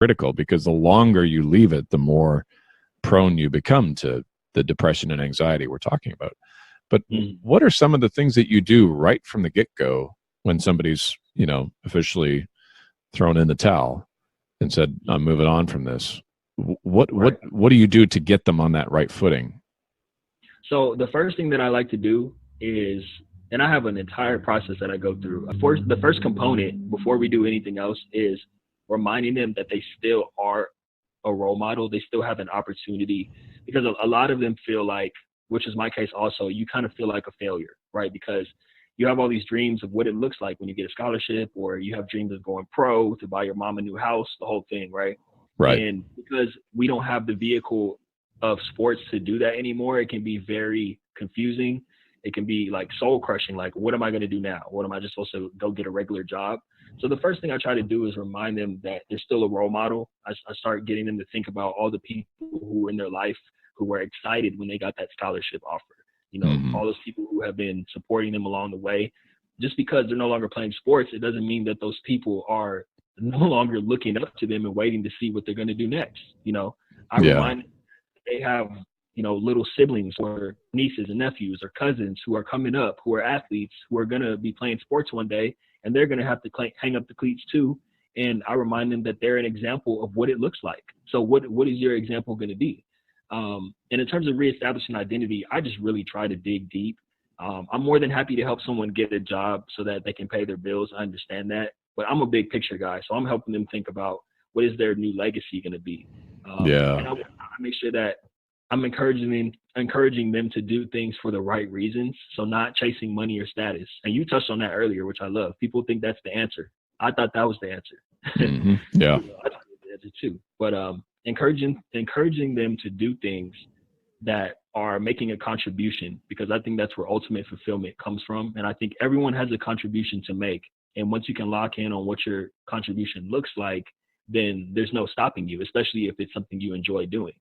critical, because the longer you leave it, the more prone you become to the depression and anxiety we're talking about. But what are some of the things that you do right from the get-go when somebody's, officially thrown in the towel and said, I'm moving on from this? What do you do to get them on that right footing? So the first thing that I like to do is, and I have an entire process that I go through. The first component before we do anything else is reminding them that they still are a role model. They still have an opportunity, because a lot of them feel like, which is my case also, you kind of feel like a failure, right? Because you have all these dreams of what it looks like when you get a scholarship, or you have dreams of going pro, to buy your mom a new house, the whole thing, right? Right. And because we don't have the vehicle of sports to do that anymore, it can be very confusing. It can be like soul crushing. Like, what am I going to do now? What am I just supposed to go get a regular job? So the first thing I try to do is remind them that they're still a role model. I start getting them to think about all the people who were in their life who were excited when they got that scholarship offer. All those people who have been supporting them along the way. Just because they're no longer playing sports, it doesn't mean that those people are no longer looking up to them and waiting to see what they're going to do next. I remind them they have, little siblings or nieces and nephews or cousins who are coming up, who are athletes, who are going to be playing sports one day, and they're going to have to hang up the cleats too. And I remind them that they're an example of what it looks like. So what is your example going to be? And in terms of reestablishing identity, I just really try to dig deep. I'm more than happy to help someone get a job so that they can pay their bills. I understand that, but I'm a big picture guy. So I'm helping them think about, what is their new legacy going to be? And I make sure that I'm encouraging them to do things for the right reasons. So not chasing money or status. And you touched on that earlier, which I love. People think that's the answer. I thought that was the answer. Yeah. I thought it was the answer too. But encouraging them to do things that are making a contribution, because I think that's where ultimate fulfillment comes from. And I think everyone has a contribution to make. And once you can lock in on what your contribution looks like, then there's no stopping you, especially if it's something you enjoy doing.